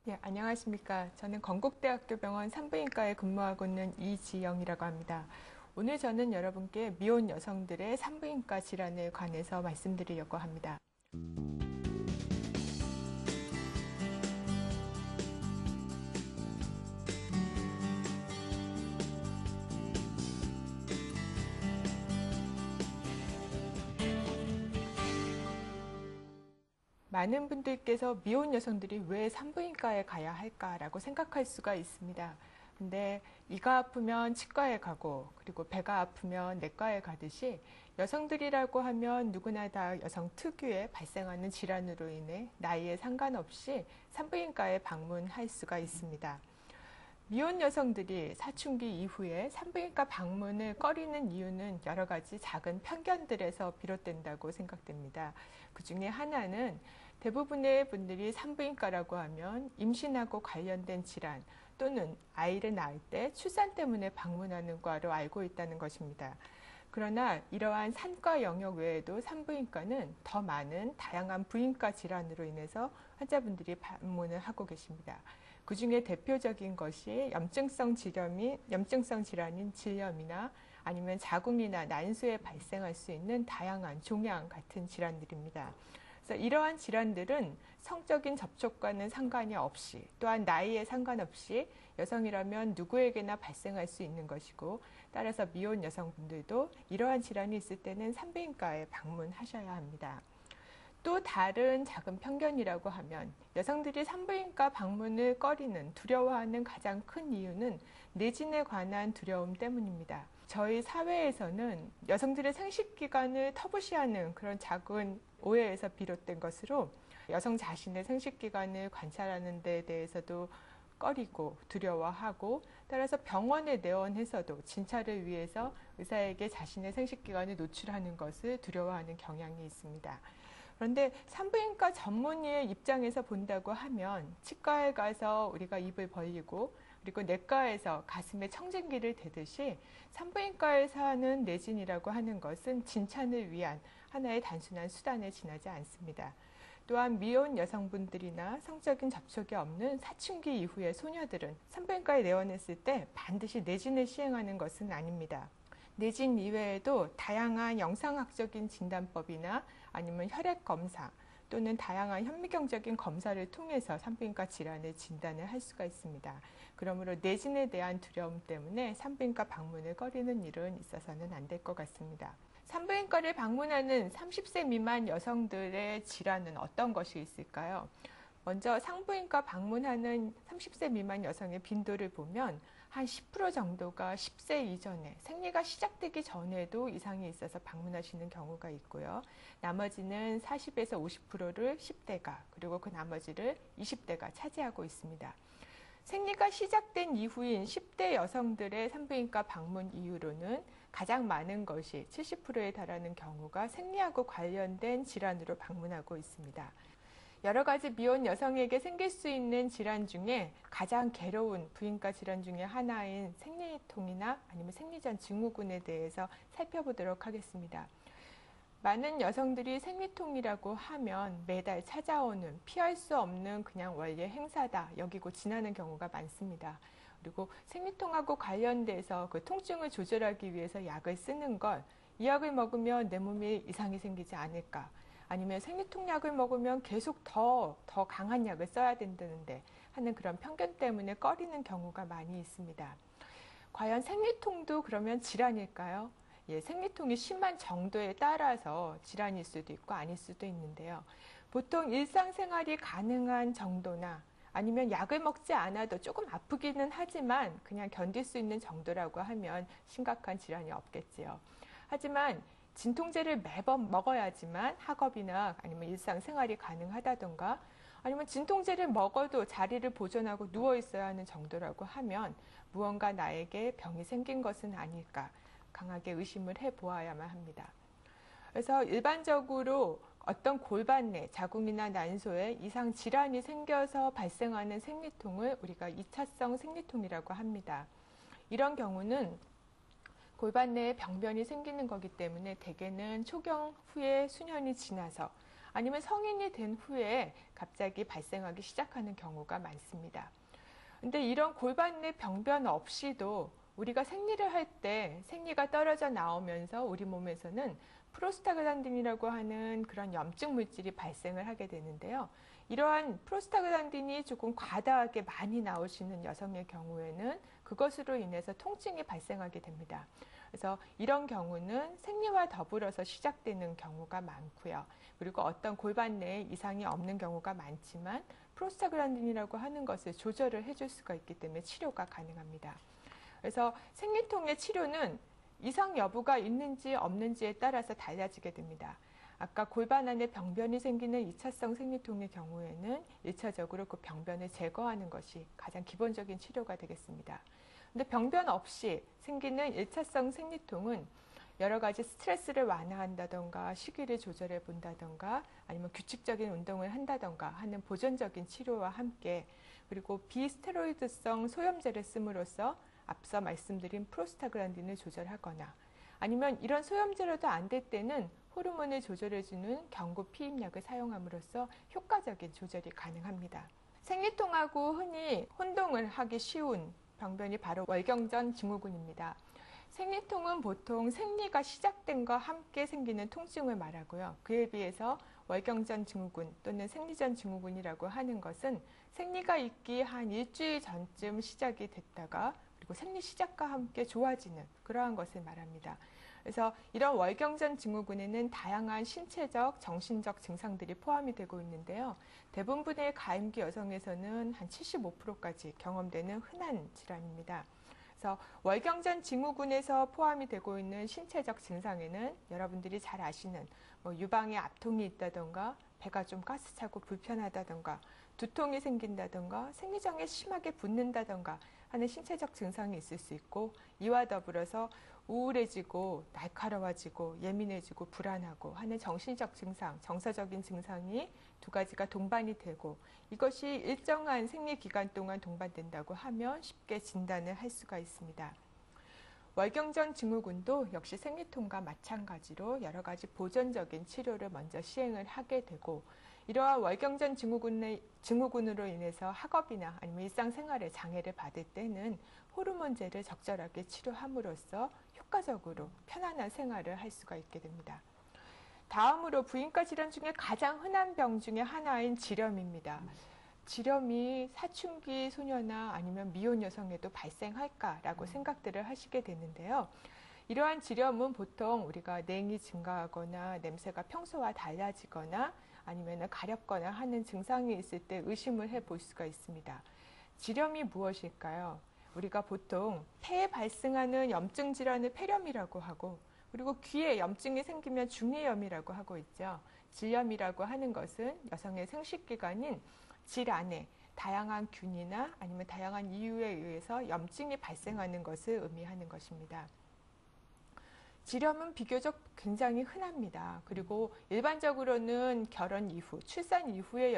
네, 안녕하십니까. 저는 건국대학교 병원 산부인과에 근무하고 있는 이지영이라고 합니다. 오늘 저는 여러분께 미혼 여성들의 산부인과 질환에 관해서 말씀드리려고 합니다. 많은 분들께서 미혼 여성들이 왜 산부인과에 가야 할까라고 생각할 수가 있습니다. 근데 이가 아프면 치과에 가고 그리고 배가 아프면 내과에 가듯이 여성들이라고 하면 누구나 다 여성 특유의 발생하는 질환으로 인해 나이에 상관없이 산부인과에 방문할 수가 있습니다. 미혼 여성들이 사춘기 이후에 산부인과 방문을 꺼리는 이유는 여러 가지 작은 편견들에서 비롯된다고 생각됩니다. 그 중에 하나는 대부분의 분들이 산부인과라고 하면 임신하고 관련된 질환 또는 아이를 낳을 때 출산 때문에 방문하는 과로 알고 있다는 것입니다. 그러나 이러한 산과 영역 외에도 산부인과는 더 많은 다양한 부인과 질환으로 인해서 환자분들이 방문을 하고 계십니다. 그 중에 대표적인 것이 염증성 질환인 질염이나 아니면 자궁이나 난소에 발생할 수 있는 다양한 종양 같은 질환들입니다. 그래서 이러한 질환들은 성적인 접촉과는 상관이 없이 또한 나이에 상관없이 여성이라면 누구에게나 발생할 수 있는 것이고 따라서 미혼 여성분들도 이러한 질환이 있을 때는 산부인과에 방문하셔야 합니다. 또 다른 작은 편견이라고 하면 여성들이 산부인과 방문을 꺼리는 두려워하는 가장 큰 이유는 내진에 관한 두려움 때문입니다. 저희 사회에서는 여성들의 생식기관을 터부시하는 그런 작은 오해에서 비롯된 것으로 여성 자신의 생식기관을 관찰하는 데 대해서도 꺼리고 두려워하고 따라서 병원에 내원해서도 진찰을 위해서 의사에게 자신의 생식기관을 노출하는 것을 두려워하는 경향이 있습니다. 그런데 산부인과 전문의의 입장에서 본다고 하면 치과에 가서 우리가 입을 벌리고 그리고 내과에서 가슴에 청진기를 대듯이 산부인과에서 하는 내진이라고 하는 것은 진찰을 위한 하나의 단순한 수단에 지나지 않습니다. 또한 미혼 여성분들이나 성적인 접촉이 없는 사춘기 이후의 소녀들은 산부인과에 내원했을 때 반드시 내진을 시행하는 것은 아닙니다. 내진 이외에도 다양한 영상학적인 진단법이나 아니면 혈액 검사 또는 다양한 현미경적인 검사를 통해서 산부인과 질환을 진단을 할 수가 있습니다. 그러므로 내진에 대한 두려움 때문에 산부인과 방문을 꺼리는 일은 있어서는 안 될 것 같습니다. 산부인과를 방문하는 30세 미만 여성들의 질환은 어떤 것이 있을까요? 먼저 산부인과 방문하는 30세 미만 여성의 빈도를 보면 한 10% 정도가 10세 이전에 생리가 시작되기 전에도 이상이 있어서 방문하시는 경우가 있고요. 나머지는 40에서 50%를 10대가 그리고 그 나머지를 20대가 차지하고 있습니다. 생리가 시작된 이후인 10대 여성들의 산부인과 방문 이유로는 가장 많은 것이 70%에 달하는 경우가 생리하고 관련된 질환으로 방문하고 있습니다. 여러 가지 미혼 여성에게 생길 수 있는 질환 중에 가장 괴로운 부인과 질환 중에 하나인 생리통이나 아니면 생리전 증후군에 대해서 살펴보도록 하겠습니다. 많은 여성들이 생리통이라고 하면 매달 찾아오는 피할 수 없는 그냥 원래 행사다 여기고 지나는 경우가 많습니다. 그리고 생리통하고 관련돼서 그 통증을 조절하기 위해서 약을 쓰는 걸 이 약을 먹으면 내 몸에 이상이 생기지 않을까 아니면 생리통 약을 먹으면 계속 더 강한 약을 써야 된다는데 하는 그런 편견 때문에 꺼리는 경우가 많이 있습니다. 과연 생리통도 그러면 질환일까요? 예, 생리통이 심한 정도에 따라서 질환일 수도 있고 아닐 수도 있는데요. 보통 일상생활이 가능한 정도나 아니면 약을 먹지 않아도 조금 아프기는 하지만 그냥 견딜 수 있는 정도라고 하면 심각한 질환이 없겠지요. 하지만 진통제를 매번 먹어야지만 학업이나 아니면 일상생활이 가능하다던가 아니면 진통제를 먹어도 자리를 보존하고 누워 있어야 하는 정도라고 하면 무언가 나에게 병이 생긴 것은 아닐까 강하게 의심을 해보아야만 합니다. 그래서 일반적으로 어떤 골반 내 자궁이나 난소에 이상 질환이 생겨서 발생하는 생리통을 우리가 2차성 생리통이라고 합니다. 이런 경우는 골반 내에 병변이 생기는 거기 때문에 대개는 초경 후에 수년이 지나서 아니면 성인이 된 후에 갑자기 발생하기 시작하는 경우가 많습니다. 근데 이런 골반 내 병변 없이도 우리가 생리를 할 때 생리가 떨어져 나오면서 우리 몸에서는 프로스타글란딘이라고 하는 그런 염증 물질이 발생을 하게 되는데요. 이러한 프로스타글란딘이 조금 과다하게 많이 나오시는 여성의 경우에는 그것으로 인해서 통증이 발생하게 됩니다. 그래서 이런 경우는 생리와 더불어서 시작되는 경우가 많고요. 그리고 어떤 골반 내에 이상이 없는 경우가 많지만 프로스타글란딘이라고 하는 것을 조절을 해줄 수가 있기 때문에 치료가 가능합니다. 그래서 생리통의 치료는 이상 여부가 있는지 없는지에 따라서 달라지게 됩니다. 아까 골반 안에 병변이 생기는 2차성 생리통의 경우에는 1차적으로 그 병변을 제거하는 것이 가장 기본적인 치료가 되겠습니다. 근데 병변 없이 생기는 1차성 생리통은 여러 가지 스트레스를 완화한다던가 식이를 조절해 본다던가 아니면 규칙적인 운동을 한다던가 하는 보존적인 치료와 함께 그리고 비스테로이드성 소염제를 씀으로써 앞서 말씀드린 프로스타글란딘을 조절하거나 아니면 이런 소염제로도 안 될 때는 호르몬을 조절해주는 경구 피임약을 사용함으로써 효과적인 조절이 가능합니다. 생리통하고 흔히 혼동을 하기 쉬운 병변이 바로 월경전 증후군입니다. 생리통은 보통 생리가 시작된과 함께 생기는 통증을 말하고요. 그에 비해서 월경전 증후군 또는 생리전 증후군이라고 하는 것은 생리가 있기 한 일주일 전쯤 시작이 됐다가 그리고 생리 시작과 함께 좋아지는 그러한 것을 말합니다. 그래서 이런 월경전 증후군에는 다양한 신체적, 정신적 증상들이 포함이 되고 있는데요. 대부분의 가임기 여성에서는 한 75%까지 경험되는 흔한 질환입니다. 그래서 월경전 증후군에서 포함이 되고 있는 신체적 증상에는 여러분들이 잘 아시는 유방에 압통이 있다던가 배가 좀 가스차고 불편하다던가 두통이 생긴다던가 생리장에 심하게 붓는다던가 하는 신체적 증상이 있을 수 있고 이와 더불어서 우울해지고 날카로워지고 예민해지고 불안하고 하는 정신적 증상, 정서적인 증상이 두 가지가 동반이 되고 이것이 일정한 생리 기간 동안 동반된다고 하면 쉽게 진단을 할 수가 있습니다. 월경전 증후군도 역시 생리통과 마찬가지로 여러 가지 보존적인 치료를 먼저 시행을 하게 되고 이러한 월경전 증후군으로 인해서 학업이나 아니면 일상생활에 장애를 받을 때는 호르몬제를 적절하게 치료함으로써 효과적으로 편안한 생활을 할 수가 있게 됩니다. 다음으로 부인과 질환 중에 가장 흔한 병 중에 하나인 지렴입니다. 지렴이 사춘기 소녀나 아니면 미혼 여성에도 발생할까라고 생각들을 하시게 되는데요. 이러한 지렴은 보통 우리가 냉이 증가하거나 냄새가 평소와 달라지거나 아니면 가렵거나 하는 증상이 있을 때 의심을 해볼 수가 있습니다. 지렴이 무엇일까요? 우리가 보통 폐에 발생하는 염증 질환을 폐렴이라고 하고 그리고 귀에 염증이 생기면 중이염이라고 하고 있죠. 질염이라고 하는 것은 여성의 생식기관인 질 안에 다양한 균이나 아니면 다양한 이유에 의해서 염증이 발생하는 것을 의미하는 것입니다. 지렴은 비교적 굉장히 흔합니다. 그리고 일반적으로는 결혼 이후, 출산 이후의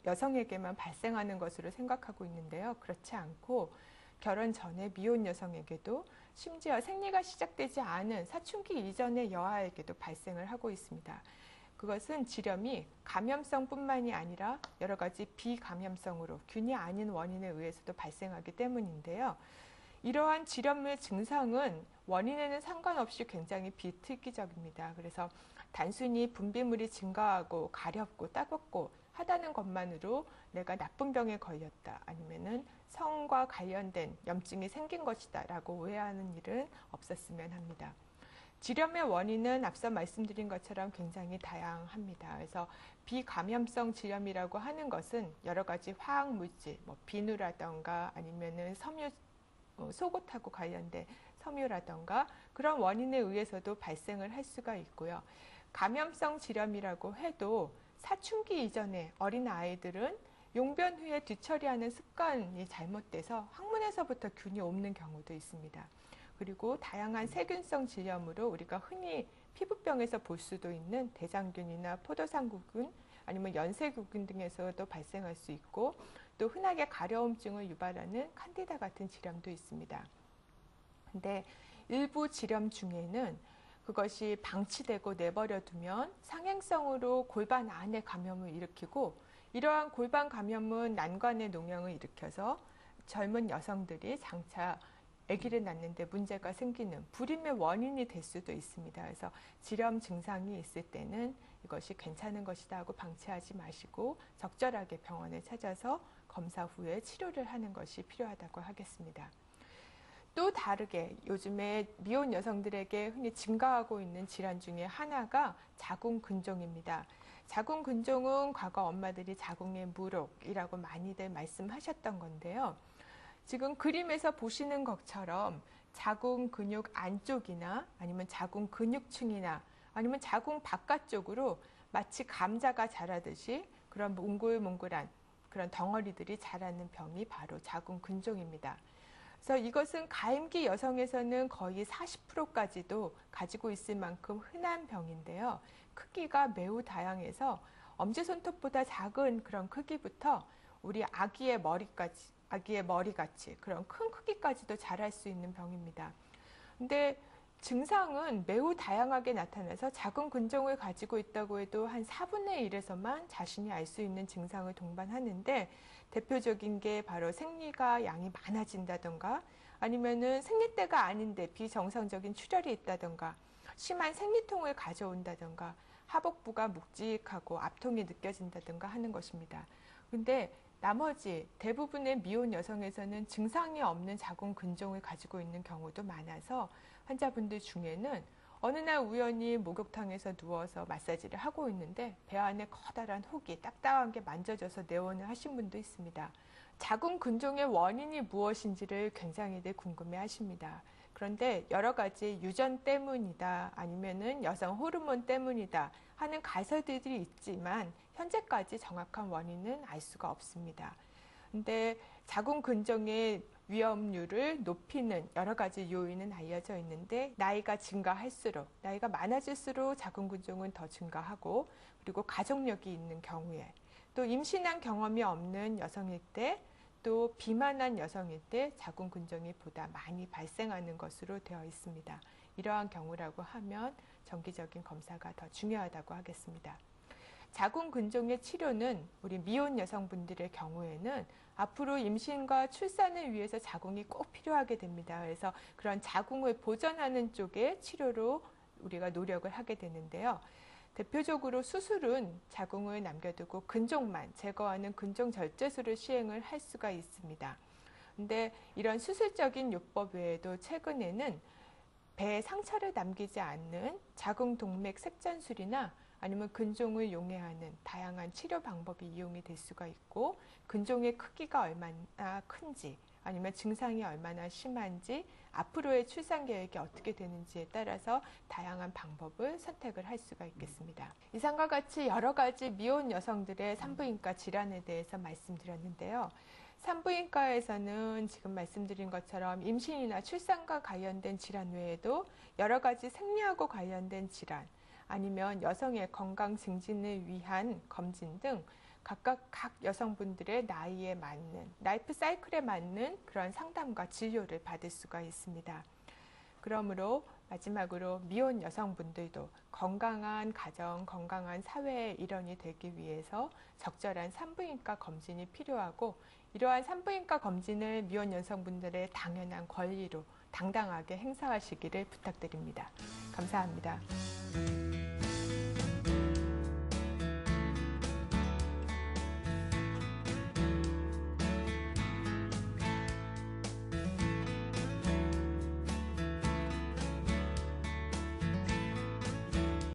여성에게만 발생하는 것으로 생각하고 있는데요. 그렇지 않고 결혼 전에 미혼 여성에게도 심지어 생리가 시작되지 않은 사춘기 이전의 여아에게도 발생을 하고 있습니다. 그것은 지렴이 감염성뿐만이 아니라 여러 가지 비감염성으로 균이 아닌 원인에 의해서도 발생하기 때문인데요. 이러한 지렴의 증상은 원인에는 상관없이 굉장히 비특이적입니다. 그래서 단순히 분비물이 증가하고 가렵고 따갑고 하다는 것만으로 내가 나쁜 병에 걸렸다 아니면은 성과 관련된 염증이 생긴 것이다 라고 오해하는 일은 없었으면 합니다. 지렴의 원인은 앞서 말씀드린 것처럼 굉장히 다양합니다. 그래서 비감염성 지렴이라고 하는 것은 여러 가지 화학물질, 비누라던가 아니면은 섬유, 속옷하고 관련된 섬유라던가 그런 원인에 의해서도 발생을 할 수가 있고요. 감염성 지렴이라고 해도 사춘기 이전에 어린 아이들은 용변 후에 뒤처리하는 습관이 잘못돼서 항문에서부터 균이 옮는 경우도 있습니다. 그리고 다양한 세균성 질염으로 우리가 흔히 피부병에서 볼 수도 있는 대장균이나 포도상구균 아니면 연쇄균 등에서도 발생할 수 있고 또 흔하게 가려움증을 유발하는 칸디다 같은 질염도 있습니다. 근데 일부 질염 중에는 그것이 방치되고 내버려 두면 상행성으로 골반 안에 감염을 일으키고 이러한 골반 감염은 난관의 농양을 일으켜서 젊은 여성들이 장차 아기를 낳는데 문제가 생기는 불임의 원인이 될 수도 있습니다. 그래서 지렴 증상이 있을 때는 이것이 괜찮은 것이다 하고 방치하지 마시고 적절하게 병원에 찾아서 검사 후에 치료를 하는 것이 필요하다고 하겠습니다. 또 다르게 요즘에 미혼 여성들에게 흔히 증가하고 있는 질환 중에 하나가 자궁근종입니다. 자궁근종은 과거 엄마들이 자궁의 무록이라고 많이들 말씀하셨던 건데요. 지금 그림에서 보시는 것처럼 자궁 근육 안쪽이나 아니면 자궁 근육층이나 아니면 자궁 바깥쪽으로 마치 감자가 자라듯이 그런 몽글몽글한 그런 덩어리들이 자라는 병이 바로 자궁 근종입니다. 그래서 이것은 가임기 여성에서는 거의 40%까지도 가지고 있을 만큼 흔한 병인데요. 크기가 매우 다양해서 엄지손톱보다 작은 그런 크기부터 우리 아기의 머리같이 그런 큰 크기까지도 자랄 수 있는 병입니다. 근데 증상은 매우 다양하게 나타나서 자궁근종을 가지고 있다고 해도 한 4분의 1에서만 자신이 알 수 있는 증상을 동반하는데 대표적인 게 바로 생리가 양이 많아진다던가 아니면은 생리 때가 아닌데 비정상적인 출혈이 있다던가 심한 생리통을 가져온다던가 하복부가 묵직하고 압통이 느껴진다던가 하는 것입니다. 근데 나머지 대부분의 미혼 여성에서는 증상이 없는 자궁근종을 가지고 있는 경우도 많아서 환자분들 중에는 어느 날 우연히 목욕탕에서 누워서 마사지를 하고 있는데 배 안에 커다란 혹이 딱딱한 게 만져져서 내원을 하신 분도 있습니다. 자궁근종의 원인이 무엇인지를 굉장히들 궁금해 하십니다. 그런데 여러 가지 유전 때문이다 아니면은 여성 호르몬 때문이다 하는 가설들이 있지만 현재까지 정확한 원인은 알 수가 없습니다. 근데 자궁근종의 위험률을 높이는 여러 가지 요인은 알려져 있는데 나이가 증가할수록 나이가 많아질수록 자궁근종은 더 증가하고 그리고 가족력이 있는 경우에 또 임신한 경험이 없는 여성일 때 또 비만한 여성일 때 자궁근종이 보다 많이 발생하는 것으로 되어 있습니다. 이러한 경우라고 하면 정기적인 검사가 더 중요하다고 하겠습니다. 자궁근종의 치료는 우리 미혼 여성분들의 경우에는 앞으로 임신과 출산을 위해서 자궁이 꼭 필요하게 됩니다. 그래서 그런 자궁을 보전하는 쪽의 치료로 우리가 노력을 하게 되는데요. 대표적으로 수술은 자궁을 남겨두고 근종만 제거하는 근종 절제술을 시행을 할 수가 있습니다. 근데 이런 수술적인 요법 외에도 최근에는 배에 상처를 남기지 않는 자궁동맥 색전술이나 아니면 근종을 용해하는 다양한 치료 방법이 이용이 될 수가 있고 근종의 크기가 얼마나 큰지 아니면 증상이 얼마나 심한지 앞으로의 출산 계획이 어떻게 되는지에 따라서 다양한 방법을 선택을 할 수가 있겠습니다. 이상과 같이 여러 가지 미혼 여성들의 산부인과 질환에 대해서 말씀드렸는데요. 산부인과에서는 지금 말씀드린 것처럼 임신이나 출산과 관련된 질환 외에도 여러 가지 생리하고 관련된 질환 아니면 여성의 건강 증진을 위한 검진 등 각각 각 여성분들의 나이에 맞는 라이프 사이클에 맞는 그런 상담과 진료를 받을 수가 있습니다. 그러므로 마지막으로 미혼 여성분들도 건강한 가정, 건강한 사회의 일원이 되기 위해서 적절한 산부인과 검진이 필요하고 이러한 산부인과 검진을 미혼 여성분들의 당연한 권리로 당당하게 행사하시기를 부탁드립니다. 감사합니다.